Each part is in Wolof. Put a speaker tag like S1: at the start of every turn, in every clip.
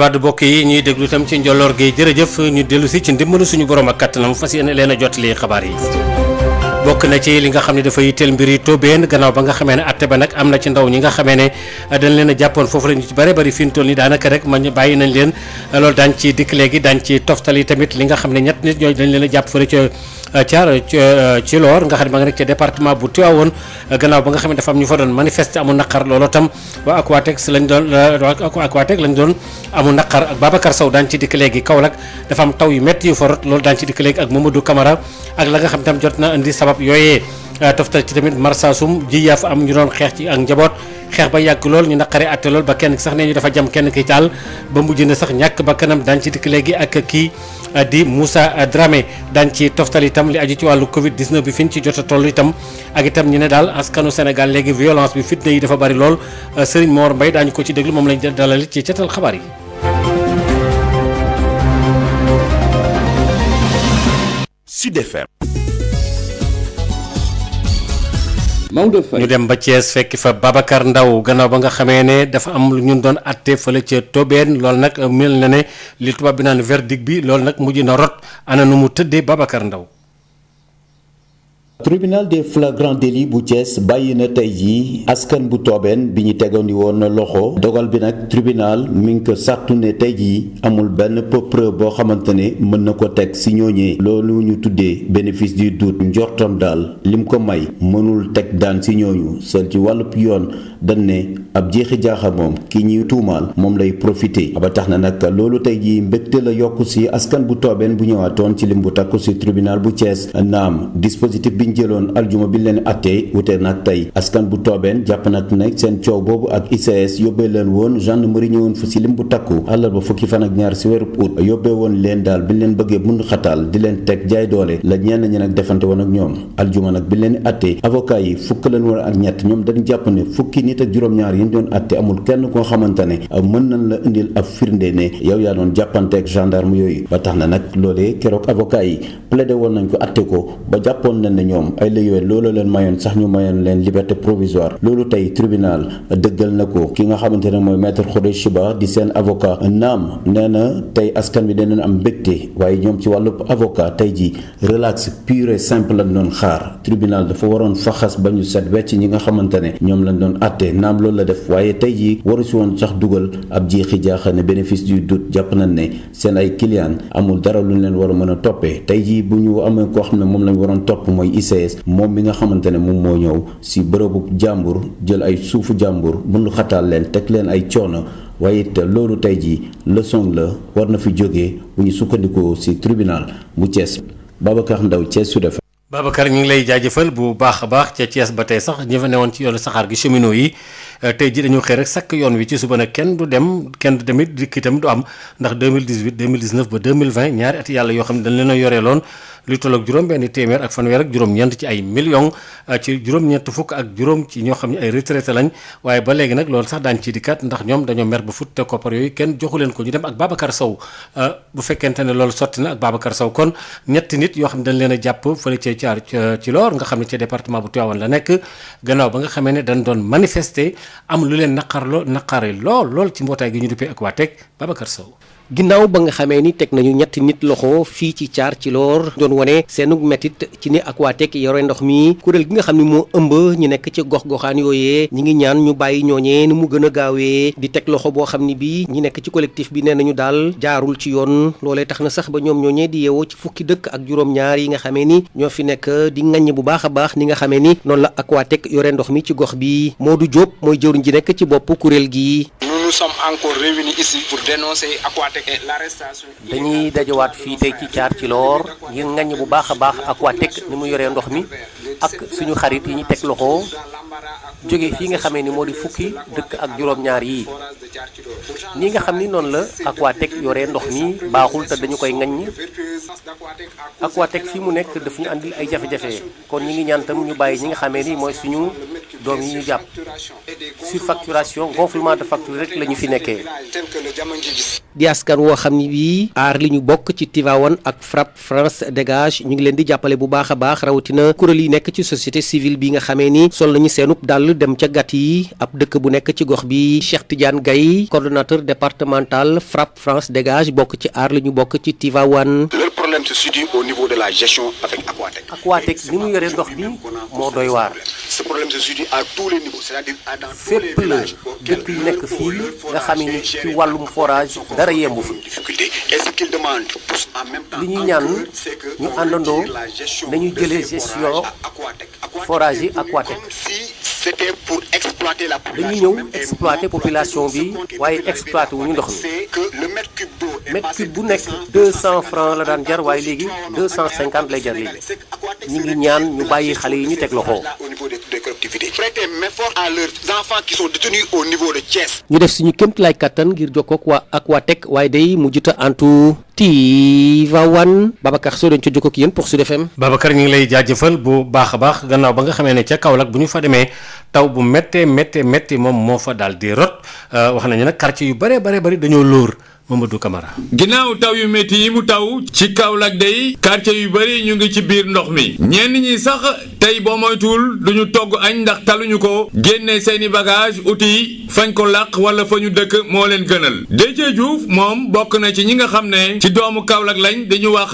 S1: Wade bokk yi ñuy déglu itam ci njolloor gi jërëjëf ñu dellu si ci ndimbalu suñu borom ak kattanam fas yéene leen a jottali xabaar yi. bokk na ci li nga xam ne dafa yitteel mbiri Tobène gannaaw ba nga xamee ne atte ba nag am na ci ndaw ñi nga xamee ne dañ leen a jàppoon foofu la ñu ci bare bari fi ñu toll nii daanaka rek man bàyyi nañ leen loolu daañ ci dikk léegi daañ ci toftali tamit li nga xam ne ñett nit ñooy dañ leen a jàpp fële ca ci loor nga xam ne ma nga nekk ca département bu Tivaouane gannaaw ba nga xam ne dafa am ñu fa doon manifester amu naqar looloo tam waa Aquatex lañ doon amu naqar ak Babacar Sow daañ ci dikk léegi Kaolack dafa am taw yu métti yu fa rot loolu daañ ci dikk léegi ak Mamadou Camara ak la nga xam tam jot na indi sabab yooyee toftal ci tamit Marsassoum ji yaa fa am ñu doon xeex ci ak njaboot xeex ba yàgg lool ñu naqare atte lool ba kenn sax nee ñu dafa jam kenn ki taal ba mujj na sax ñàkk ba kanam daañ ci dikk léegi ak kii di Moussa Dramé daañ ci toftal itam li aju ci wàllu Covid 19 bi fi ñu ci jot a toll itam ak itam ñu ne daal askanu Sénégal léegi violence bi fitna yi dafa bari lool Serigne Mor Mbaye daañu ko ci déglu moom lañ dalal ci cetal xabaar yi.
S2: Sud FM.
S1: ñu dem ba Thiès fekk fa Babacar Ndaw gannaaw ba nga xamee ne dafa am lu ñu doon atte fële ca Tobène loolu nag mel na ne li tubaab bi naan verdict bi loolu nag mujj na rot ana nu mu tëddee Babacar Ndaw.
S3: tribunal des flagrants délits bu Thiès bàyyi na tey jii askan bu Tobène bi ñu tegandi woon loxo dogal bi nag tribunal mi ngi ko sartu ne tey jii amul benn preuve boo xamante ne mën na ko teg si ñooñee loolu ñu tuddee bénéfice du doute njortam daal lim ko may mënul teg daan si ñooñu sel ci wàllub yoon dañ ne ab jeexi jaaxa moom ki ñuy tuumaal moom lay profité ba tax na nag loolu tey jii mbégte la yokku si askan bu Tobène bu ñëwaatoon ci lim bu takku si tribunal bu Thiès naam dispositif bi jëloon aljuma bi leen attee wute nag tey askan bu Tobène jàpp nag ne seen coow boobu ak ICS yóbbee leen woon gendarmerie ñëwoon fa si lim bu takku àllarba fukki fan ak ñaar si weeru août yóbbee woon leen daal bi leen bëggee bund xataal di leen teg jaay doole la ñenn ñi nag defante woon ak ñoom aljuma nag bi leen attee avocat yi fukk leen woon ak ñett ñoom dañ jàpp ne fukki nit ak juróom-ñaar yi ñu doon atte amul kenn koo xamante ne mën nañ la indil ab firnde ne yow yaa doon jàppanteeg gendarme yooyu ba tax na nag loolee keroog avocat yi plaidé woon nañ ko atte ko ba jàppoon nañ ne ñoom ay la yowee loolu leen mayoon sax ñu mayoon leen liberté provisoire loolu tey tribunal dëggal na ko ki nga xamante ne mooy maître Khoureychi Ba di seen avocat naam nee na tey askan bi danañ am mbégte waaye ñoom ci wàllu avocat tey ji relax pur et simple lañ doon xaar tribunal dafa waroon faxas ba ñu set wecc ñi nga xamante ne ñoom lañ doon atte naam loolu la def waaye tey ji waru si woon sax dugal ab jeexi jaaxa ne bénéfice du doute jàpp nañ ne seen ay client amul dara lu ñu leen war a mën a toppee tey ji bu ñu amee koo xam ne moom lañ waroon topp mooy ICS moom mi nga xamante ne moom moo ñëw si bërëbu jàmbur jël ay suufu jàmbur bundu xataal leen teg leen ay coono waaye it loolu tey jii leçon la war na fi jógee bu ñu sukkandikoo si tribunal bu Thiès Babacar Ndaw Thiès Sud FM.
S1: Babacar ñu ngi lay jaajëfal bu baax a baax ca Thiès ba tey sax ñi fa newoon ci yoonu saxaar gi cheminot yi tey ji dañu xëy rek sakk yoon wi ci suba nag kenn du demit dikk itam du am ndax 2018 2019 ba 2020 ñaari at yàlla yoo xam ne dañ leen a yoreeloon luy tolloog juróom-benn téeméer ak fanweer ak juróom-ñeent ci ay millions ci juróom-ñeent fukk ak juróom ci ñoo xam ne ay retraité lañ waaye ba léegi nag loolu sax daañ ci dikkaat ndax ñoom dañoo mer ba fut te koppar yooyu kenn joxu leen ko ñu dem ak Babacar Sow bu fekkente ne loolu sotti na ak Babacar Sow kon ñetti nit yoo xam ne dañ leen a jàpp fële ca caar ci loor nga xam ne ci département bu Tivaouane la nekk gannaaw ba nga xamee ne dañ doon manifester am lu leen naqare lool ci mbootaay gi ñu duppee ak waa teg Babacar Sow.
S4: ginnaaw ba nga xamee ni teg nañu ñetti nit loxo fii ci caar ci loor doon wane seenu métit ci ni Aquatech yore ndox mi kuréel gi nga xam ne moo ëmb ñu nekk ci gox-goxaan yooyee ñi ngi ñaan ñu bàyyi ñooñee ni mu gën a gaawee di teg loxo boo xam ni bi ñi nekk ci collectif bi nee nañu daal jaarul ci yoon loolee tax na sax ba ñoom ñooñee di yeewoo ci fukki dëkk ak juróom-ñaar yi nga xamee ni ñoo fi nekk di ŋaññ bu baax a baax ni nga xamee ni noonu la Aquatech yore ndox mi ci gox bi Modou Diop mooy jëwriñ ji nekk ci bopp kuréel gi.
S5: Nous sommes encore revenus ici pour dénoncer Aquatech et l'arrestation.
S4: dañuy dajawaat fii tey ci caar ci loor ngir ngañ bu baax a baax Aquatech ni mu yoree ndox mi ak suñu xarit yi ñu teg loxo jóge fii nga xamee ni moo di fukki dëkk ak juróom-ñaar yi ñi nga xam ni noonu la Aquatech yoree ndox mi baaxul te dañu koy ngañ Aquatech fii mu nekk daf ñu andil ay jafe-jafe kon ñi ngi ñaan tam ñu bàyyi ñi nga xamee ni mooy suñu doom yi ñu jàpp surfacturation gonflement de facture rek la ñu fi nekkee. di askan woo xam ni bii aar li ñu bokk ci Tivaouane ak FRAPP France Dégage ñu ngi leen di jàppale bu baax a baax rawatina kuréel yi nekk ci société civile bi nga xamee ni sol nañu seenub dàll dem ca gat yi ab dëkk bu nekk ci gox bi Cheikh Tidiane Gaye coordonnateur départemental FRAPP France Dégage bokk ci aar li ñu bokk ci Tivaouane.
S5: Leur problème se situe au niveau de la gestion avec Aquatec.
S4: Aquatec ni mu yoree ndox bi moo doy waar.
S5: Ce problème se situe à tous les niveaux, c'est-à-dire dans tous les
S4: fépp la
S5: villages.
S4: dëkk yi nekk fii nga xam ni ci wàllum forage dara yembu fi.
S5: Et ce qu'ils demandent tous en même temps
S4: li ñuy ñaan ñu àndandoo nañu jëlee gestion forage yi Aquatec.
S5: C'était pour exploiter la
S4: dañuy
S5: population.
S4: ñëw exploiter population bi waaye exploiter wu ñu ndox mi mètre cube bu nekk 200 francs la daan jar waaye léegi 250 lay jar léegi ñu ngi ñaan ñu bàyyi xale yi ñu teg loxo.
S5: Prêter main forte à leurs enfants qui sont détenus au niveau de Thiès.
S4: ñu def suñu kéemtalaay kattan ngir jokkoo ak waa Aquatec waaye day mujjuta antu Tivaouane Babacar Sow dañ ca jokkoo ak yéen pour Sud FM.
S1: Babacar ñu ngi lay jaajëfal bu baax a baax gannaaw ba nga xamee ne ca Kaolack bu ñu fa demee taw bu méttee moom moo fa daal di rot wax nañu nag quartier yu bëree bëri dañoo lóor Mamadou Camara.
S6: ginnaaw taw yu métti yi mu taw ci Kaolack day quartier yu bëri ñu ngi ci biir ndox mi ñenn ñi sax tey boo moytuwul duñu togg añ ndax taluñu ko génne seeni bagage uti fañ ko làq wala fa ñu dëkk moo leen gënal Déthié Diouf moom bokk na ci ñi nga xam ne ci doomu Kaolack lañ dañu wax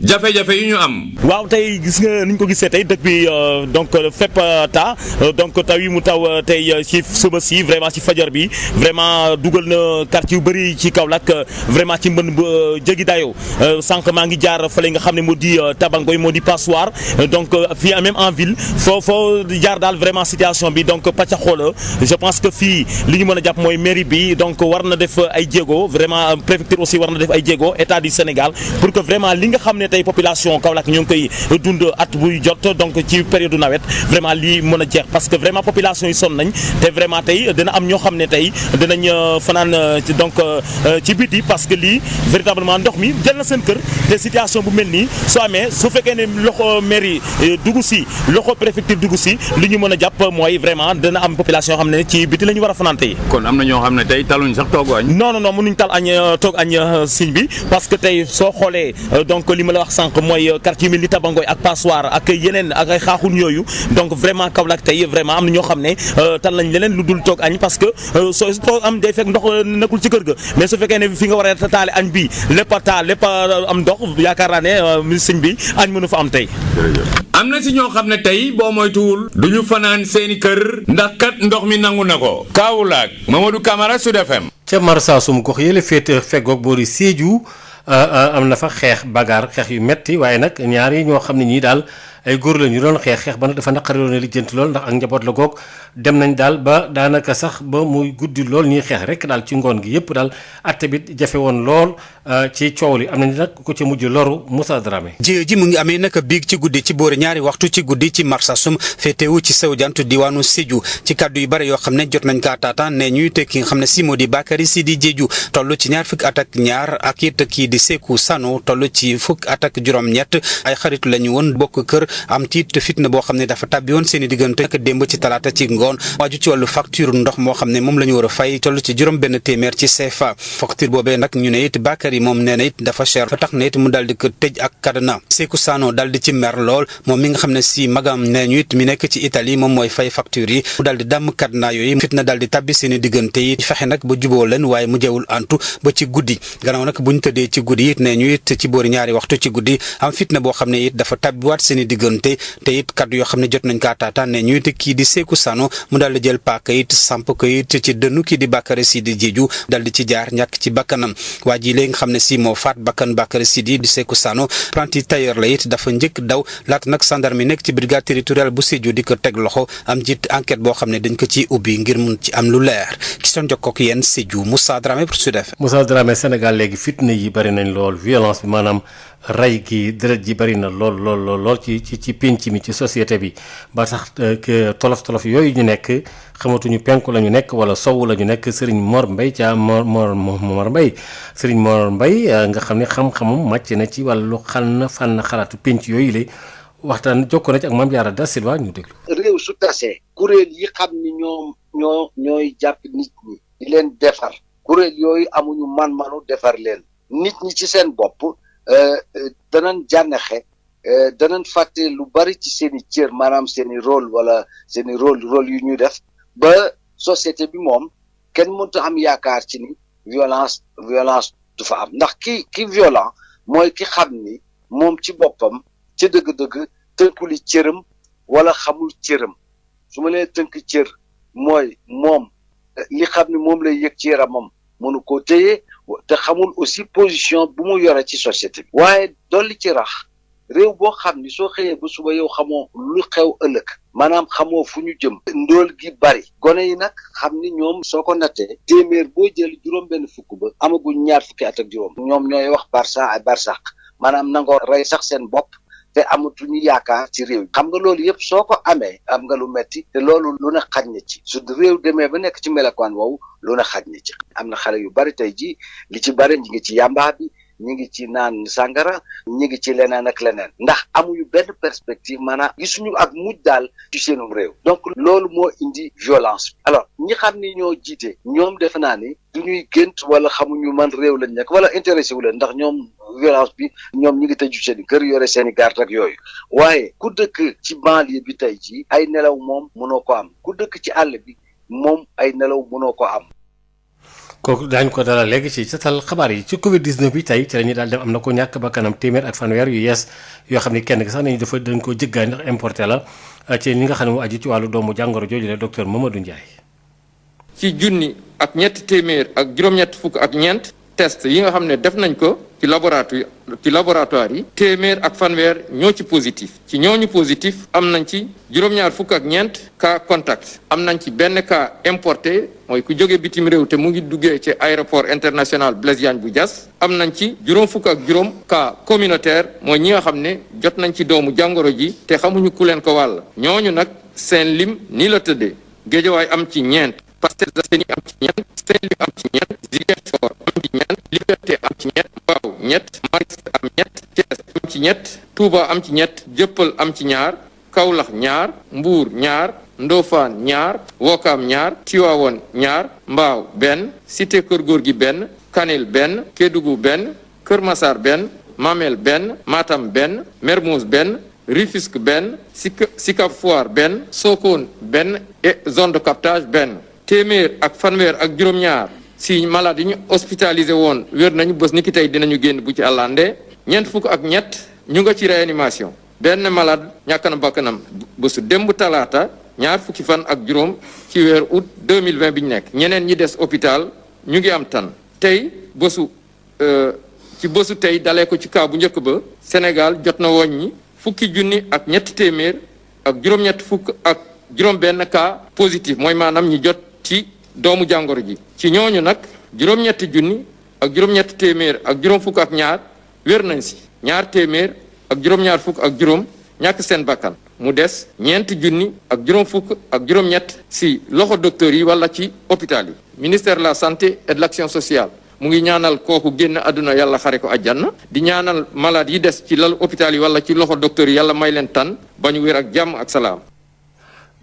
S6: jafe-jafe yu ñu am.
S7: waaw tey gis nga ni ñu ko gisee tey dëkk bi donc fépp taa donc taw yi mu taw tey ci suba si vraiment ci fajar bi vraiment dugal na quartier yu bëri ci Kaolack vraiment ci mbënd bu jéggi dayoo sànq maa ngi jaar fële nga xam ne moo di Tabangoy moo di Passoire donc fii même en ville foo jaar daal vraiment situation bi donc pàccaxoo la je pense que fii li ñu mën a jàpp mooy mairie bi donc war na def ay jéego vraiment préfecture aussi war na def ay jéego état du Sénégal pour que vraiment li nga xam ne tey population Kaolack ñu ngi koy dund at buy jot donc ci période nawet vraiment lii mën a jeex parce que vraiment population yi sonn nañ te vraiment tey dina am ñoo xam ne tey dinañ fanaan donc ci biti parce que lii véritablement ndox mi jël na seen kër te situation bu mel nii soo amee su fekkee ne loxo mairie dugg si loxo préfecture dugg si li ñu mën a jàpp mooy vraiment dina am population yoo xam ne ci biti la ñu war a fanaan tey.
S6: kon am na ñoo xam ne tey taluñ sax togg añ.
S7: non mënuñ tal añ toog añ signe bi parce que tey soo xoolee donc li ma la wax sànq mooy quartier mel ni Tabangoy ak Passoire ak yeneen ak ay xaaxun yooyu donc vraiment Kaolack tey vraiment am na ñoo xam ne tal nañ leneen lu dul toog añ parce que soo am day fekk ndox nekkul ci kër ga mais su fekkee ne fi nga war a taale añ bi lépp am ndox yaakaar naa ne sëñ bi añ mënu fa am tey.
S6: am na si ñoo xam ne tey boo moytuwul duñu fanaan seeni kër ndax kat ndox mi nangu na ko. Kaolack Mamadou Camara Sud FM.
S1: ca Marsassoum gox yële féete feggoog boori Sédhiou am na fa xeex xeex yu metti waaye nag ñaari ñoo xam ne ñii daal ay góor la ñu doon xeex ba nag dafa naqari loon ne lijjanti lool ndax ak njaboot la goog dem nañ daal ba daanaka sax ba muy guddi lool ñuy xeex rek daal ci ngoon gi yëpp daal atte bi jafe woon lool ci coow li am nañ nag ku ci mujj loru Moussa Dramé.
S8: ji mu ngi amee nag biig ci guddi ci boori ñaari waxtu ci guddi ci Marsassoum féetewu ci sowu jant diwaanu Sédhiou ci kaddu yu bari yoo xam ne jot nañ kaa taataan ne ñuy te ki nga xam ne si moo di Bakary Sidi Diédhiou toll ci ñaar fukki at ak ñaar ak it kii di Sékou Sano toll ci fukki at ak juróom-ñett ay xaritu la ñu woon bokk kër am tiit fitna boo xam ne dafa tàbbi woon seen i diggante ak démb ci talaata ci ngoon waaju ci wàllu facture ndox moo xam ne moom la ñu war a fay toll ci juróom benn téeméer ci CFA facture boobee nag ñu ne it Bakary moom nee na it dafa cher fa tax na it mu daal di ko tëj ak cadenas Sékou Sano daal di ci mer lool moom mi nga xam ne si magam nee ñu it mi nekk ci Italie moom mooy fay facture yi mu daal di dàmm cadenas yooyu fitna daal di tàbbi seen i diggante yi fexe nag ba juboo leen waaye mu jewul antu ba ci guddi gannaaw nag bu ñu tëddee ci guddi it nee ñu it ci boori ñaari waxtu ci guddi am fitna boo xam ne it dafa tàbbiwaat seen i diggante te it kaddu yoo xam ne jot nañ kaa taataan ne ñu it kii di Sékou Sano mu daal di jël paaka it samp ko it ci dënnu kii di Bakary Sidi Diédhiou daal di ci jaar ñàkk ci bakkanam waa ji léegi nga xam ne si moo faat bakkan Bakary Sidi di Sékou Sano apprenti tailleur la it dafa njëkk daw laata nag gendarme yi nekk ci brigade territoriale bu Sédhiou di ko teg loxo am jiit enquête boo xam ne dañ ko ci ubbi ngir mun ci am lu leer ki doon jokkoo ak yéen Sédhiou Moussa Dramé pour Sud FM.
S1: Moussa Dramé Sénégal léegi fitna yi bari nañ lool violence bi maanaam ray gi deret ji bari na lool ci pénc mi ci société bi ba tax tolof yooyu ñu nekk xamatuñu penku la ñu nekk wala sowu la ñu nekk Serigne Mor Mbaye ca Mor Mbaye Serigne Mor Mbaye nga xam ne xam-xamum màcc na ci wàllu fànn xalaatu pénc yooyu la waxtaan jokkoo na ci ak Mame Diarra Da Silva ñu déglu.
S9: réew su tasee kuréel yi xam ni ñooy jàpp nit ñi di leen defar kuréel yooyu amuñu man-manu defar leen nit ñi ci seen bopp danañ jànnexe danañ fàtte lu bari ci seen i cër maanaam seen i rôle wala seen i rôle yu ñuy def ba société bi moom kenn mënut a am yaakaar ci ni violence du fa am ndax ki violent mooy ki xam ni moom ci boppam ca dëgg-dëgg tënkuli cëram wala xamul cëram su ma nee tënk cër mooy moom li xam ni moom lay yëg ci yaramam mënu koo téye te xamul aussi position bu mu yore ci société bi waaye dolli ci rax réew boo xam ni soo xëyee ba suba yow xamoo lu xew ëllëg maanaam xamoo fu ñu jëm ndóol gi bari gone yi nag xam ni ñoom soo ko nattee téeméer boo jël juróom benn fukk ba amaguñ ñaar fukki at ak juróom ñoom ñooy wax barça ay barsaq maanaam nangoo rey sax seen bopp te amatuñu yaakaar ci réew xam nga loolu yëpp soo ko amee am nga lu metti te loolu lu ne xaj na ci su réew demee ba nekk ci melokaan woowu lu ne xaj na ci am na xale yu bari tey ji li ci bari ñi ngi ci yàmbaa bi ñi ngi ci naan sàngara ñi ngi ci leneen ak leneen ndax amuñu benn perspective maanaam gisuñu ak mujj daal ci seenum réew donc loolu moo indi violence alors ñi xam ni ñoo jiite ñoom defe naa ni du ñuy gént wala xamuñu man réew lañ nekk wala intéressé wu leen ndax ñoom violence bi ñoom ñi ngi tëju seen i kër yore seen i garde ak yooyu waaye ku dëkk ci banlieue bi tey jii ay nelaw moom mënoo ko am ku dëkk ci àll bi moom ay nelaw mënoo ko am.
S1: kooku daañu ko dalal léegi ci seetal xabaar yi ci Covid 19 bi tey ci la ñuy daal dem am na ko ñàkk ba kanam téeméer ak fanweer yu yees yoo xam ni kenn ki sax nañu dañ ko jëggaani ndax importé la ci li nga xam ne mu aju ci wàllu doomu jàngoro jooju la docteur Mamadou Ndiaye.
S10: ci junni ak ñetti téeméer ak juróom-ñett fukk ak ñeent test yi nga xam ne def nañ ko ci laboratoire yi téeméer ak fanweer ñoo ci positif ci ñooñu positif am nañ ci juróom-ñaar fukk ak ñeent cas contact am nañ ci benn cas importé mooy ku jóge bitim réew te mu ngi duggee ci aéroport international Blaise Diagne bu Diass am nañ ci juróom fukk ak juróom cas communautaire mooy ñi nga xam ne jot nañ ci doomu jàngoro ji te xamuñu ku leen ko wàll ñooñu nag seen lim nii la tëddee Géejawaay am ci ñeent Parcelles Assainies am ci ñeent Saint-Louis am ci ñeent Ziguinchor am ci ñeent Liberté am ci ñeent Mbao ñett Mariste am ñett Thiès am ci ñett Touba am ci ñett Jëppal am ci ñaar Kaolack ñaar Mbour ñaar Ndofane ñaar Wokam ñaar Tivaouane ñaar Mbao benn Cité Keur Gorgui benn Kanel benn Kédougou benn Kër Massar benn Mamel benn Matam benn Mermoz benn Rufisque benn Sicap Foire benn Sokone benn et zone de captage benn téeméer ak fanweer ak juróom-ñaar si malade yi ñu hospitalisé woon wér nañu bés ni ki tey dinañu génn bu ci àllande ñeent fukk ak ñett ñu nga ci réanimation benn malade ñàkk na bakkanam bésu démb talaata ñaar fukki fan ak juróom ci weer août 2020 bi ñu nekk ñeneen ñi des hôpital ñu ngi am tan tey ci bésu tey dalee ko ci cas bu njëkk ba Sénégal jot na woññi fukki junni ak ñetti téeméer ak juróom-ñett fukk ak juróom-benn cas positif mooy maanaam ñi jot ci doomu jàngoro ji ci ñooñu nag juróom-ñetti junni ak juróom-ñetti téeméer ak juróom fukk ak ñaar wér nañ si ñaar téeméer ak juróom-ñaar fukk ak juróom ñàkk seen bakkan mu des ñeenti junni ak juróom fukk ak juróom-ñett si loxo docteur yi wala ci hôpital yi ministère de la santé et de l'action sociale mu ngi ñaanal kooku génn àdduna yàlla xare ko àjjana di ñaanal malade yi des ci lal hôpital yi wala ci loxo docteur yi yàlla may leen tan ba ñu wér ak jàmm ak salaam.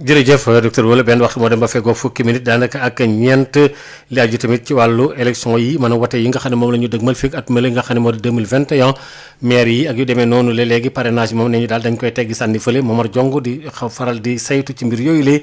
S1: jërëjëf docteur wala benn waxtu moo dem ba feggoo fukki minute daanaka ak ñeent li aju tamit ci wàllu élection yi maanaam wote yi nga xam ne moom la ñu dëgmal fii at mel nga xam ne moo di 2021 maire yi ak yu demee noonu la léegi parrainage moom ne ñu daal dañ koy teggi sànni fële Momar Jong di faral di saytu ci mbir yooyu lee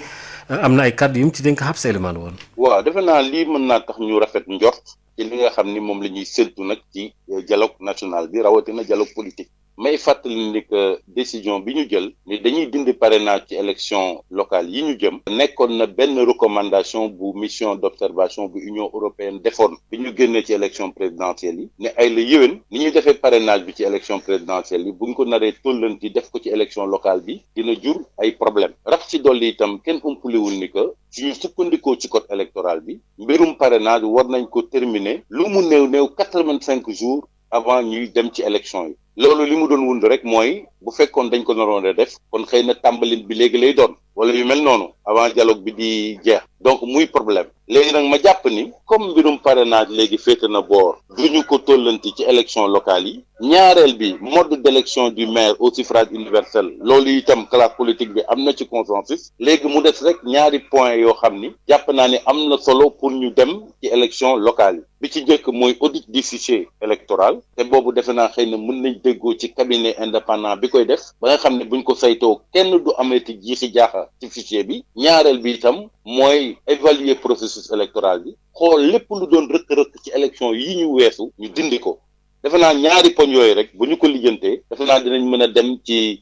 S1: am na ay kàddu yu mu ci dénk xab sa élément woon.
S11: waaw defe naa lii mën naa tax ñu rafet njort ci li nga xam ni moom la ñuy séntu nag ci dialogue national bi rawatina dialogue politique. may fàttali ni que décision bi ñu jël ni dañuy dindi parrainage ci élection locale yi ñu jëm nekkoon na benn recommandation bu mission d'observation bu Union européenne defoon bi ñu génnee ci élection présidentielle yi ne ay la yéwén ni ñuy defee parrainage bi ci élection présidentielle yi bu ñu ko naree tollanti def ko ci élection locale bi dina jur ay problème rax ci dolli itam kenn umpaliwul ni que suñu sukkandikoo ci code électoral bi mbirum parrainage war nañ ko terminer lu mu néew 85 jours avant ñuy dem ci élection yi loolu li mu doon wund rek mooy bu fekkoon dañ ko naroon a def kon xëy na tàmbalin bi léegi lay doon wala yu mel noonu avant dialogue bi di jeex donc muy problème léegi nag ma jàpp ni comme mbirum parrainage léegi féete na boor du duñu ko tollanti ci élection locale yi ñaareel bi mode d'élection du maire au suffrage universel loolu itam classe politique bi am na ci consensus léegi mu des rek ñaari point yoo xam ni jàpp naa ne am na solo pour ñu dem ci élection locale yi bi ci njëkk mooy audit du fichier électoral te boobu defe naa xëy na mën nañ déggoo ci cabinet indépendant bi koy def ba nga xam ne buñ ko saytoo kenn du ameeti jiixi jaaxa ci fichier bi ñaareel bi itam mooy évaluer processus électoral bi xool lépp lu doon rëkk-rëkk ci élection yi ñu weesu ñu dindi ko defe naa ñaari poñ yooyu rek bu ñu ko lijjantee defe naa dinañ mën a dem ci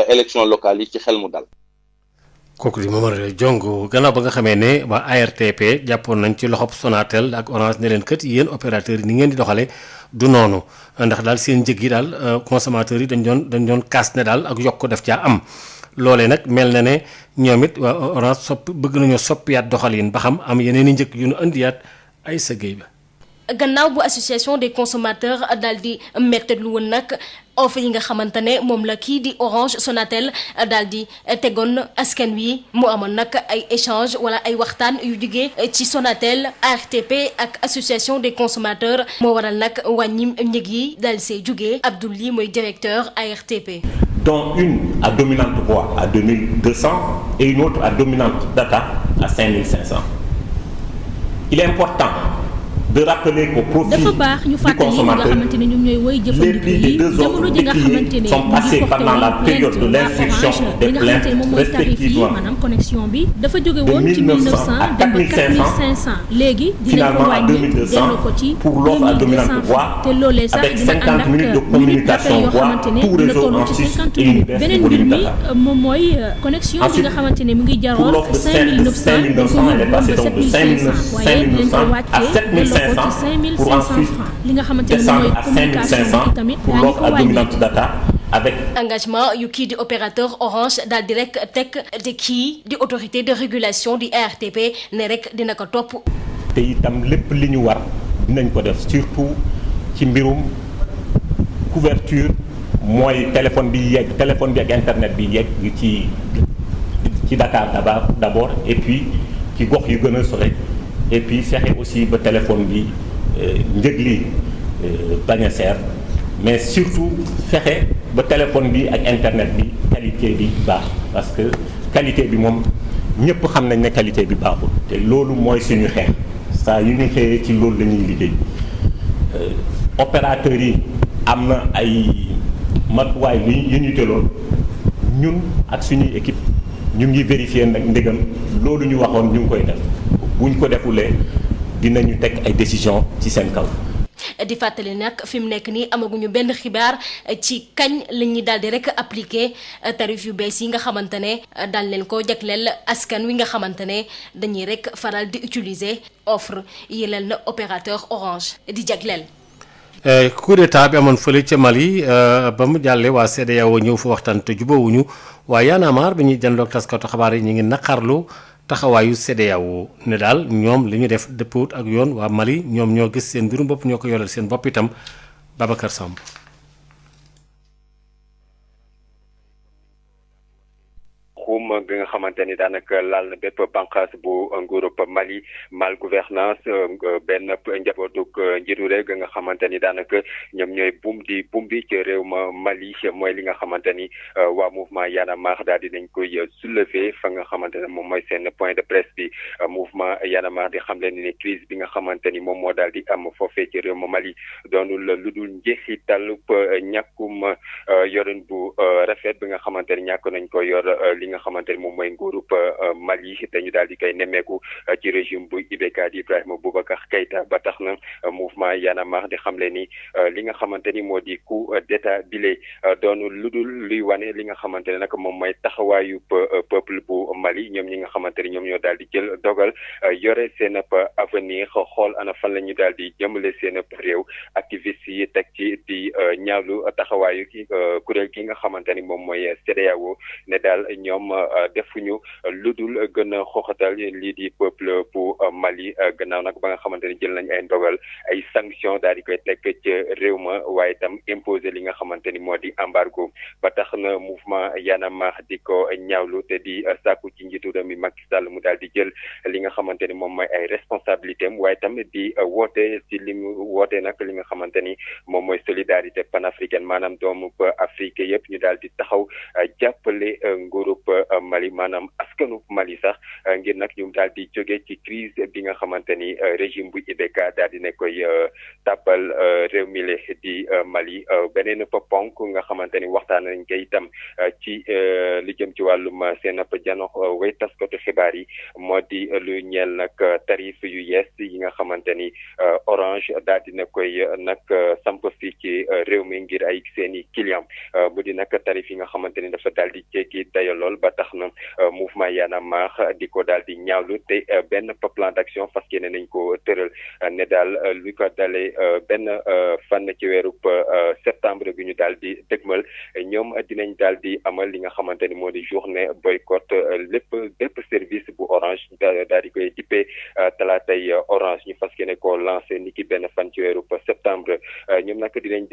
S11: élection locale yi ci xel mu dal.
S1: kooku di Momar Diongue gannaaw ba nga xamee ne waa ARTP jàppoon nañ ci loxob Sonatel ak Orange ne leen kat yéen opérateurs yi ni ngeen di doxale du noonu ndax daal seen njëg yi daal consommateurs yi dañ doon kaas ne daal ak yokk def caa am loolee nag mel na ne ñoom it waa Orange bëgg nañoo soppiyaat doxalin ba xam am yeneen i njëg yu ñu indiyaat ay sëggéey ba.
S12: gannaaw bu association des consommateurs daal di mettitlu woon nag offre yi nga xamante ne moom la kii di Orange Sonatel daal di tegoon askan wi mu amoon nag ay échange wala ay waxtaan yu jugee ci Sonatel ARTP ak association des consommateurs moo waral nag wàññi njëg yi daal see jugee Abdoul Ly mooy directeur ARTP.
S13: dont une à dominante voix à 2200 et une autre à dominante data à 5500. Il est important de rappeler qu'au profit
S14: dafa baax ñu fàttali ñi nga xamante ne ñoom ñooy woy jëfandiku yi jamono ji nga xamante ne
S13: sont passés pendant la période de l'instruction des plaintes respectivement
S14: maanaam connexion bi dafa jóge woon ci 1900 dem ba 4500 léegi dinañ ko wàññi delloo ko ci 2200 te loolee sax dina ànd ak minute d'appel yoo xamante ne dina toll ci 50 minutes beneen mbir mi moom mooy connexion bi nga xamante ne mu ngi jaroon 5900 dañ ko yóbbu ba 7500 waaye dinañ ko wàccee
S13: pour ensuite descendre à 5500 pour l'offre à dominante data avec
S12: engagement yu kii di opérateur Orange daal di rek teg te kii di autorité de régulation di ARTP ne rek dina ko topp.
S13: te itam lépp li ñu war dinañ ko def surtout ci mbirum couverture mooy téléphone bi ak internet bi yegg ci Dakar d'abord et puis ci gox yu gën a sore et puis fexe aussi ba téléphone bi njëg li bañ a seer mais surtout fexe ba téléphone bi ak internet bi qualité bi baax parce que qualité bi moom ñëpp xam nañ ne qualité bi baaxul te loolu mooy suñu xeex saa yu ñu xëyee ci loolu la ñuy liggéey opérateurs yi am na ay matuwaay yu ñu jëloon ñun ak suñuy équipe ñu ngi vérifier nag ndegam loolu ñu waxoon ñu ngi koy def buñ ko defulee dinañu teg ay décision ci seen kaw.
S12: di fàttali nag fi mu nekk nii amaguñu benn xibaar ci kañ la ñuy daal di rek appliquer tarif yu bees yi nga xamante ne daal leen ko jagleel askan wi nga xamante ne dañuy rek faral di utiliser offre yi leen na opérateur Orange di jagleel.
S1: coup d'état bi amoon fële ca Mali ba mu jàllee waa CEDEAO ñëw fa waxtaan te jubóowuñu waaye Y'en a marre bi ñuy jëndoog taskatu xabaar yi ñu ngi naqarlu taxawaayu CEDEAO ne daal ñoom li ñu def dëppoot ak yoon waa Mali ñoom ñoo gis seen mbirum bopp ñoo ko yoral seen bopp itam Babacar Samb.
S15: xuum bi nga xamante ni daanaka laal na bépp bànqaas bu nguurub Mali mal gouvernance benn njabootuk njiitu réew nga xamante ni daanaka ñoom ñooy buum bi ci réew ma Mali mooy li nga xamante ni waa mouvement Y'en a marre daal di nañ koy soulever fa nga xamante ne moom mooy seen point de presse bi mouvement Y'en a marre di xam leen ni crise bi nga xamante ni moom moo daal di am foofee ci réew ma Mali doonul lu dul njeexital ñàkkum yorin bu rafet bi nga xamante ni ñàkk nañ ko yor li nga xamante ni moom mooy nguurub Mali dañu daal di koy nemmeeku ci régime bu IBK di Ibrahima Boubacar Keïta ba tax na mouvement Y'en a marre di xamle ni li nga xamante ni moo di coup d'état bile doonu lu dul luy wane li nga xamante ne nag moom mooy taxawaayu peuple bu Mali ñoom ñi nga xamante ni ñoom ñoo daal di jël dogal yore seen avenir xool ana fan la ñu daal di jëmale seen réew activistes yi teg ci gi di ñaawlu taxawaayu kuréel gi nga xamante ni moom mooy CEDEAO ne daal ñoom defuñu lu dul gën a xoxatal lii di peuple bu Mali gannaaw nag ba nga xamante ni jël nañ ay ndogal ay sanctions daal di koy teg ci réew ma waaye itam imposer li nga xamante ni moo di embargo ba tax na mouvement Y'en a marre di ko ñaawlu te di sàkku ci njiitu réew mi Macky Sall mu daal di jël li nga xamante ni moom mooy ay responsabilités am waaye itam di woote ci li mu woote nag li nga xamante ni moom mooy solidarité panafricaine maanaam doomu Afrique yëpp ñu daal di taxaw jàppale nguurub Mali maanaam askanu Mali sax ngir nag ñu daal di jóge ci crise bi nga xamante ni régime bu IBK daal di ne koy tàbbal réew mi le di Mali beneen ponk nga xamante ni waxtaan nañ ko itam ci li jëm ci wàllum seen ab jano way taskatu xibaar yi moo di lu ñeel nag tarif yu yees yi nga xamante ni Orange daal di na koy nag samp fii ci réew mi ngir ay seen i client bu di nag tarif yi nga xamante ni dafa daal di jéggi dayo lool ba tax na mouvement Y'en a marre di ko daal di ñaawlu te benn plan d'action fas yéene nañ ko tëral ne daal lu ko dalee benn fan ci weerub septembre bi ñu daal di dëgmal ñoom dinañ daal di amal li nga xamante ni moo di journée boycott bépp service bu Orange daal di koy dippee talaatay Orange ñu fas yéene ko lancé ni ki benn fan ci weerub septembre ñoom nag dinañ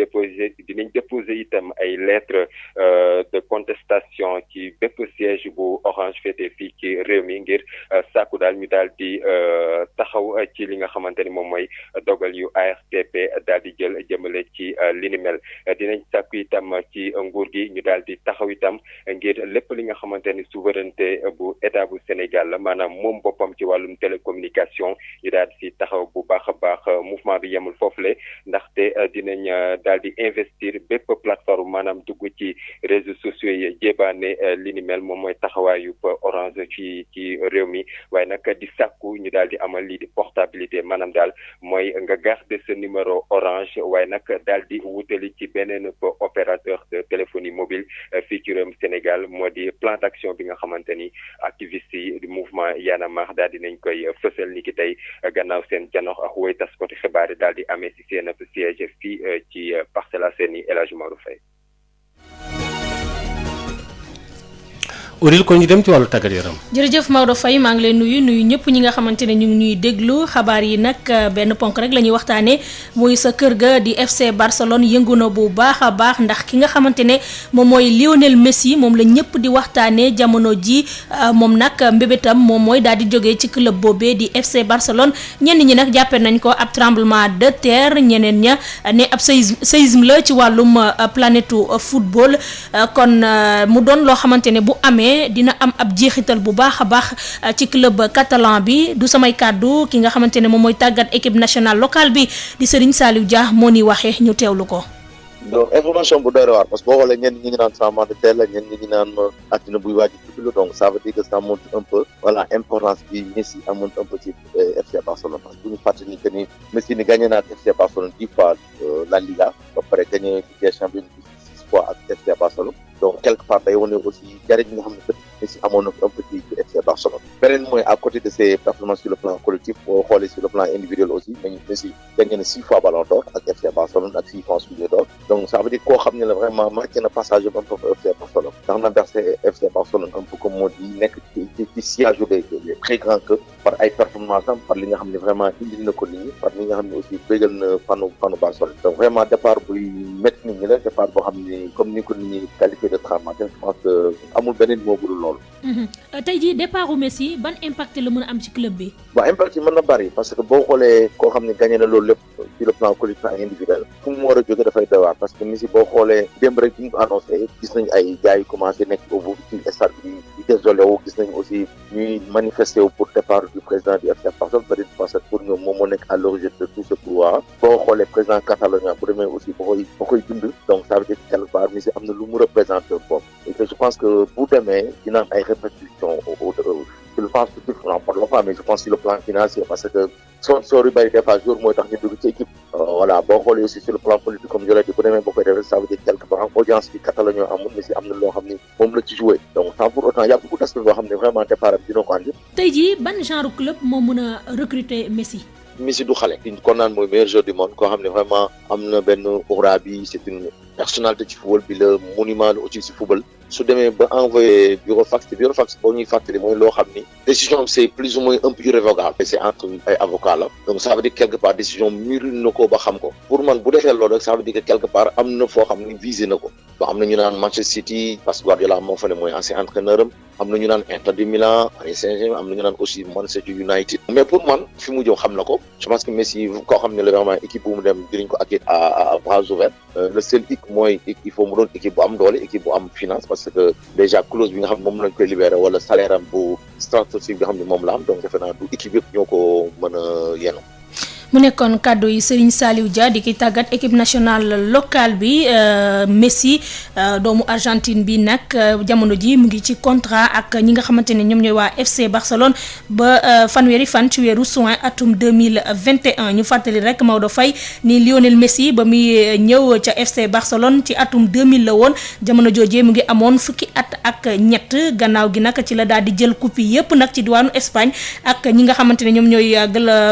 S15: déposer itam ay lettres de contestation ci bépp siège bu Orange féete fii ci réew mi ngir sàkku daal ñu daal di taxaw ci li nga xamante ni moom mooy dogal yu ARTP daal di jël jëmale ci li ni mel dinañ sàkku itam ci nguur gi ñu daal di taxaw itam ngir lépp li nga xamante ni souveraineté bu état bu Sénégal la maanaam moom boppam ci wàllum télécommunication ñu daal di si taxaw bu baax a baax mouvement bi yemul foofule ndaxte dinañ daal di investir bépp plateforme maanaam dugg ci réseaux sociaux yi jébaane li ni mel moom mooy taxawaayu Orange ci réew mi waaye nag di sàkku ñu daal di amal lii di portabilité maanaam daal mooy nga garder ce numéro Orange waaye nag daal di wutali ci beneen opérateur de téléphonie mobile fii ci réewum Sénégal moo di plan d'action bi nga xamante ni activiste yi du mouvement Y'en a marre daal di nañ koy fësal ni ki tey gannaaw seen janox ak woy taskati xibaar yi daal di amee si seen siège fii ci Parcelles Assainies El Hadji Maodo Faye.
S1: Odile ko ñu dem ci wàllu tàggat yaram.
S14: jërëjëf Maodo Faye maa ngi leen nuyu ñëpp ñi nga xamante ne ñu ngi ñuy déglu xabaar yi nag benn ponk rek la ñuy waxtaanee muy sa kër ga di FC Barcelone yëngu na bu baax a baax ndax ki nga xamante ne moom mooy Lionel Messi moom la ñëpp di waxtaanee jamono ji moom nag mbébétam moom mooy daal di jógee ci club boobee di FC Barcelone ñenn ñi nag jàppee nañ ko ab tremblement de terre ñeneen ña ne ab séisme la ci wàllum planète football kon mu doon loo xamante ne bu amee. dina am ab jeexital bu baax a baax ci club catalan bi du samay kàddu ki nga xamante ne moom mooy tàggat équipe nationale locale bi di Serigne Saliou Dia moo ni waxee ñu teewlu ko.
S16: donc information bu doy waar parce que boo xoolee ñenn ñi ngi naan tremblement de terre la ñenn ñi ngi naan àddina buy waaj a tudd donc ça veut dire que ça montre un peu voilà importance bi Messi amoon un peu ci FC Barcelone parce que bu ñu fàttali que ni Messi ni gagné naa FC Barcelone 10 fois la Liga ba pare gagné Ligue des Champions 6 fois ak FC Barcelone. donc quelque part day wane aussi jariñ nga xam ne Messi amoon na un peu ci FC Barcelone beneen mooy à côté de ses performances sur le plan collectif boo xoolee sur le plan individuel aussi mais Messi gagné na 6 fois Ballon d'Or ak FC Barcelone ak 6 fois Soulier d'Or donc ça veut dire koo xam ne la vraiment marqué na passage un peu FC Barcelone ndax na versé FC Barcelone un peu comme moo di nekk ci siège des très grands que par ay performances am par li nga xam ne vraiment indi na ko nit ñi par li nga xam ne aussi bégal na fanu Barcelone donc vraiment départ buy métti nit ñi la départ boo xam ne comme ni ko nit ñi qualifié de tremblement je pense que amul beneen moo budul loolu.
S14: tey jii départu Messi ban impact la mën a am ci club bi.
S16: waaw impact yi mën na bari parce que boo xoolee koo xam ne gagné na loolu lépp sur le plan collectif ak individuel fu mu war a jóge dafay doy waar parce que Messi boo xoolee démb rek bi ñu ko annoncé gis nañ ay gars yu commencé nekk au bout ci stade bi di désolé wu gis nañ aussi ñuy manifesté wu pour départ du président du FC Barcelone peut-être parce que pour ñoom moom moo nekk à l'origine de tout ce pouvoir boo xoolee président catalonien bu demee aussi ba koy dund donc ça veut dire quelque part Messi am na lu mu représenté boobu et que je pense que bu demee dina am ay répercussions sur le plan sportif on n'en parle pas mais je pense sur le plan financier parce que sponsor yu bëri des fois jour mooy tax ñu dugg ci équipe voilà boo xoolee aussi sur le plan politique comme je l'ai dit bu demee boo koy defee ça veut dire quelque part audience bi Catalogne amul mais si am na loo xam ni moom la ci joué donc sans pour autant y a beaucoup d'aspects boo xam ne vraiment départ am dina ko andi.
S14: tey jii ban genre club moo mën a recruter Messi.
S16: Messi du xale ki kon naan mooy meilleur joueur du monde koo xam ne vraiment am na benn aura bi c'est une personnalité ci football bi la monument la aussi ci football su demee ba envoyé burofax te burofax boo ñuy fàttali mooy loo xam ni décision c'est plus ou moins un peu irrévocable c'est entre ay avocat la donc ça veut dire quelque part décision mûri na ko ba xam ko pour man bu defee loolu rek ça veut dire que quelque part am na foo xam ni visé na ko bon am na ñu naan Manchester City parce que Guardiola moo fa ne mooy ancien entraîneur am na ñu naan Inter de Milan Paris Saint-Germain am na ñu naan aussi Manchester United mais pour man fi mu jëm xam na ko je pense que Messi koo xam ne la vraiment équipe bu mu dem dinañ ko accueillir à bras ouverts le seul hic mooy il faut mu doon équipe bu am doole équipe bu am finance parce que déjà clause bi nga xam ne moom lañ koy libéré wala salaire am bu stratosphérique bi nga xam ne moom la am donc defe naa du équipe yëpp ñoo ko mën a yenu.
S14: mu nekkoon kàddu yi Serigne Saliou Dia di ki tàggat équipe nationale locale bi Messi doomu Argentine bi nag jamono ji mu ngi ci contrat ak ñi nga xamante ne ñoom ñooy waa FC Barcelone ba fanweeri fan ci weeru juin atum 2021 ñu fàttali rek Maodo Faye ni Lionel Messi ba muy ñëw ca FC Barcelone ci atum 2000 la woon jamono joojee mu ngi amoon fukki at ak ñett gannaaw gi nag ci la daal di jël coupe yi yëpp nag ci diwaanu Espagne ak ñi nga xamante ne ñoom ñooy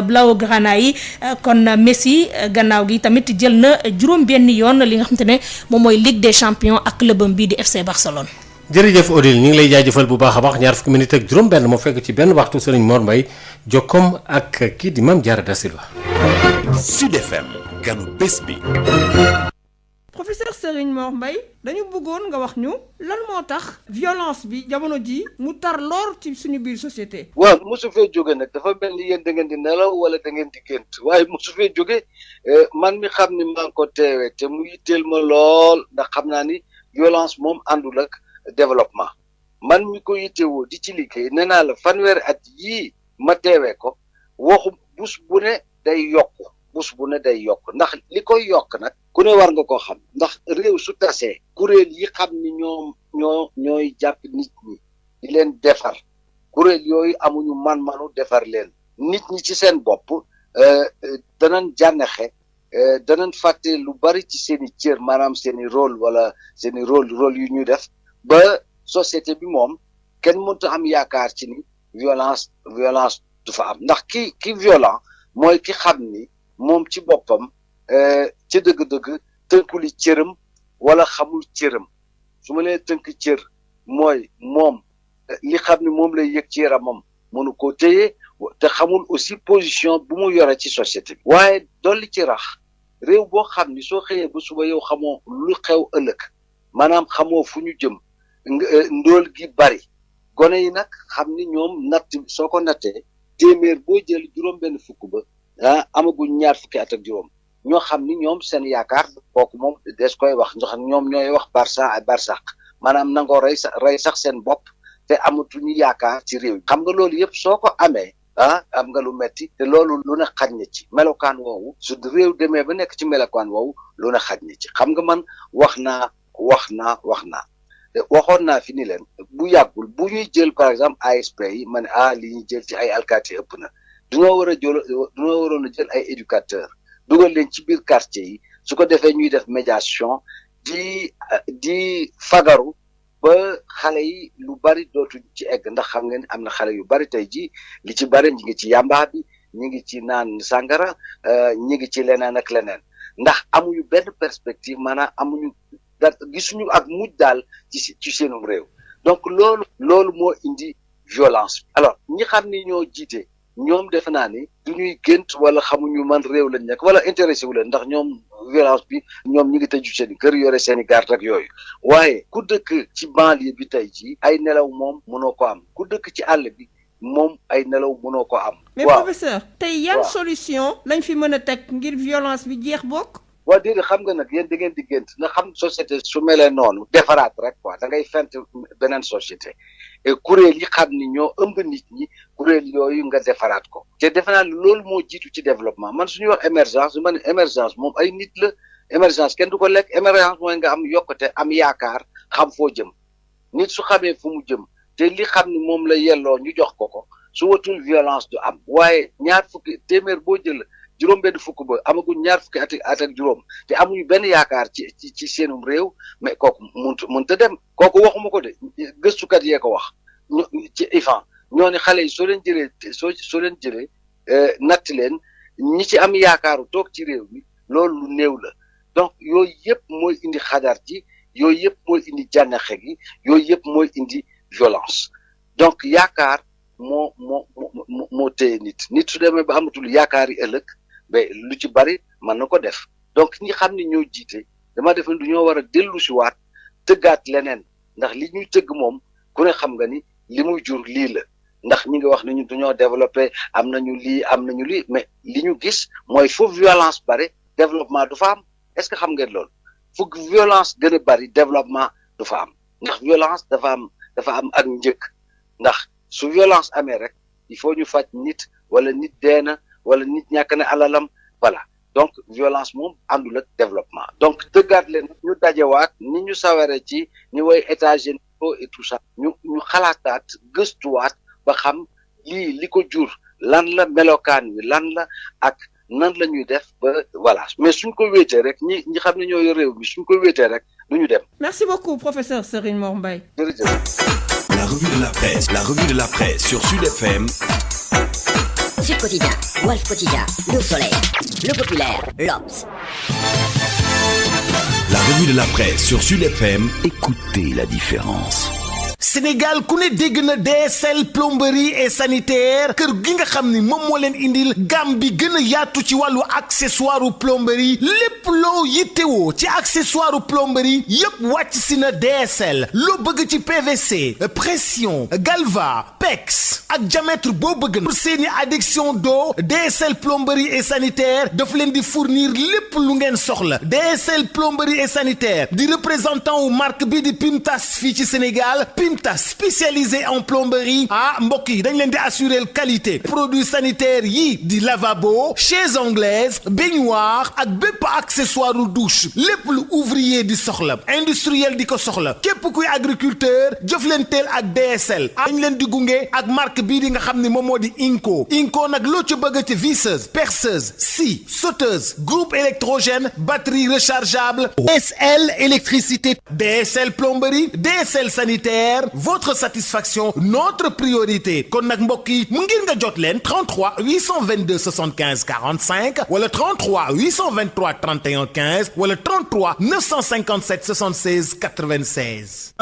S14: Blaugrana yi. kon Messi gannaaw gi tamit jël na juróom benn yoon li nga xamante ne moom mooy Ligue des champions ak clubam bii di FC Barcelone.
S1: jërëjëf Odile ñu ngi lay jaajëfal bu baax a baax ñaar fukki minute ak juróom benn moo fekk ci benn waxtu Serigne Mor Mbaye jokkoom ak kii di Mame Diarra Da Silva.
S2: Sud FM ganu bés bi.
S17: professeur Serigne Mor Mbaye dañu bëggoon nga wax ñu lan moo tax violence bi jamono ji mu tar loor ci suñu biir société.
S9: waaw mosu fee jóge nag dafa mel ni yéen da ngeen di nelaw wala da ngeen di gént waaye mosu fee jóge man mi xam ni maa ngi ko teewee te mu yitteel ma lool ndax xam naa ni violence moom àndul ak développement man mi ko yittewoo di ci liggéey nee naa la fanweeri at yii ma teewee ko waxu bus bu ne day yokku bus bu ne day yokk ndax li koy yokk nag ku ne war nga koo xam ndax réew su tasee kuréel yi xam ni ñooy jàpp nit ñi di leen defar kuréel yooyu amuñu man-manu defar leen nit ñi ci seen bopp danañ jànnexe danañ fàtte lu bari ci seen i cër maanaam seen i rôle wala seen i rôle yu ñuy def ba société bi moom kenn mënut a am yaakaar ci ni violence du fa am ndax ki violent mooy ki xam ni moom ci boppam ci dëgg-dëgg tënkuli cëram wala xamul cëram su ma nee tënk cër mooy moom li xam ni moom lay yëg ci yaramam mënu koo téye te xamul aussi position bu mu yore ci société bi waaye dolli ci rax réew boo xam ni soo xëyee ba suba yow xamoo lu xew ëllëg maanaam xamoo fu ñu jëm ndóol gi bari gone yi nag xam ni ñoom natt soo ko nattee téeméer boo jël juróom benn fukk ba amaguñ ñaar fukki at ak juróom ñoo xam ni ñoom seen yaakaar kooku moom des koy wax ndax ñoom ñooy wax Barça ak Barsaq maanaam nangoo rey sax seen bopp te amatuñu yaakaar ci réew yi xam nga loolu yëpp soo ko amee am nga lu metti te loolu lu ne xaj na ci melokaan woowu su réew demee ba nekk ci melokaan woowu lu ne xaj na ci xam nga man wax naa waxoon naa fi ni leen bu yàggul bu ñuy jël par exemple ASP yi ma ne li ñuy jël ci ay alkaati ëpp na dañoo waroon a jël ay éducateurs dugal leen ci biir quartier yi su ko defee ñuy def médiation di fagaru ba xale yi lu bari dootuñ ci egg ndax xam ngeen am na xale yu bari tey ji li ci bari ñi ngi ci yamba bi ñi ngi ci naan sàngara ñi ngi ci leneen ak leneen ndax amuñu benn perspective maanaam amuñu gisuñu ak mujj daal ci seenum réew donc loolu moo indi violence alors ñi xam ni ñoo jiite ñoom defe naa ni du ñuy gént wala xamuñu man réew lañ nekk wala intéressé wu leen ndax ñoom violence bi ñoom ñi ngi tëju seen i kër yore seen i garde ak yooyu waaye ku dëkk ci banlieue bi tey jii ay nelaw moom mënoo ko am ku dëkk ci àll bi moom ay nelaw mënoo ko am.
S17: mais professeur tey yan solution lañ fi mën a teg ngir violence bi jeex bokk.
S9: waa déedéet xam nga nag yéen da ngeen di gént nga xam société su melee noonu defaraat rek quoi da ngay fent beneen société et kuréel yi xam ni ñoo ëmb nit ñi kuréel yooyu nga defaraat ko te defe naa loolu moo jiitu ci développement man suñuy wax émergence su ma ne émergence moom ay nit la émergence kenn du ko lekk émergence mooy nga am yokkute am yaakaar xam foo jëm nit su xamee fu mu jëm te li xam ni moom la yelloo ñu jox ko su watul violence du am waaye ñaar fukki téeméer boo jël juróom benn fukk ba amaguñ ñaar fukki at ak juróom te amuñu benn yaakaar ci seenum réew mais kooku mënta dem kooku waxuma ko de gëstukat yee ko wax ci IFAN ñoo ne xale yi soo leen jëlee natt leen ñi ci am yaakaaru toog ci réew mi loolu lu néew la donc yooyu yëpp mooy indi xadar ji yooyu yëpp mooy indi jànnaxe gi yooyu yëpp mooy indi violence donc yaakaar moo téye nit su demee ba amatul yaakaar yi ëllëg mais lu ci bari mën na ko def donc ñi xam ne ñoo jiite dama def du ñoo war a dellu si waat tëggaat leneen ndax li ñuy tëgg moom ku ne xam nga ni li muy jur lii la ndax ñi ngi wax ni ñu dañoo développé am nañu lii mais li ñu gis mooy fu violence bare développement du fa am est-ce que xam ngeen loolu fu violence gën a bari développement du fa am ndax violence dafa am ak njëkk ndax su violence amee rek il faut ñu faj nit wala nit deena wala nit ñàkk na alalam voilà donc violence moom àndul ak développement donc tëggaat leen ñu dajewaat ni ñu saware ci ni way états généraux et tout ça ñu xalaataat gëstuwaat ba xam li ko jur lan la melokaan wi lan la ak nan la ñuy def ba voilà mais suñ ko wéetee rek ñi xam ne ñoo yor réew mi suñ ko wéetee rek du ñu dem.
S17: Merci beaucoup professeur Serigne Mor Mbaye.
S9: jërëjëf.
S2: La revue de la presse sur Sud FM.
S18: Sud Quotidien, Walf Quotidien, Le Soleil, Le Populaire, L'Obs.
S2: La revue de la presse sur Sud FM. Écoutez la différence.
S19: Sénégal ku ne dégg na DSL plomberie et sanitaire kër gi nga xam ni moom moo leen indil gamme bi gën a yaatu ci wàllu accessoire plomberie lépp loo yittewoo ci accessoire plomberie yépp wàcc si na DSL loo bëgg ci PVC pression galva PEX ak diamètre boo bëgg pour seeni adduction d'eau DSL plomberie et sanitaire daf leen di fournir lépp lu ngeen soxla DSL plomberie et sanitaire di représentant wu marque bi di Pimtas fii ci Sénégal Pimtas spécialisé en plomberie mbokk yi dañ leen di assurer qualité produits sanitaires yi di lavabo chaises anglaises baignoire ak bépp accessoire douche lépp lu ouvrier di soxla industriel di ko soxla képp kuy agriculteur jëflanteel ak DSL dañ leen di gunge ak marque bii di nga xam ne moom moo di Inco nag loo ci bëgg ci visseuse perceuse scie sauteuse groupe électrogène batterie rechargeable DSL électricité DSL plomberie DSL sanitaire votre satisfaction notre priorité kon nag mbokk yi mu ngir nga jot leen 33 822 75 45 wala 33 823 31 15 wala 33 957 76 96.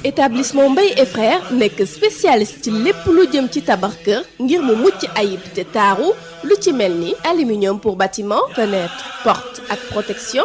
S20: Établissement Mbaye et Frères nekk spécialiste ci lépp lu jëm ci tabax kër ngir mu mucc ayib te taaru lu ci mel ni aluminium pour bâtiment fenêtre porte ak protection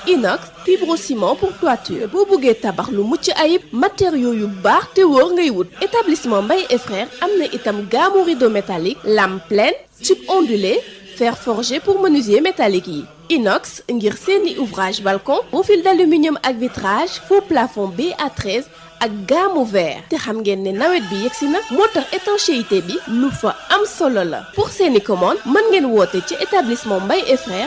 S20: inox fibrociment pour toiture boo bëggee tabax lu mucc ayib matériaux yu baax te wóor ngay wut établissement Mbaye et Frères am na itam gamme rideau métallique lame pleine tube ondulé fer forgé pour menuisier métallique yi inox ngir seeni ouvrage balcon profil d'aluminium ak vitrage faux plafond BA13 ak gamme vert te xam ngeen ne nawet bi yegsi na moo tax étanchéité bi lu fa am solo la pour seeni commande mën ngeen woote ci établissement Mbaye et Frères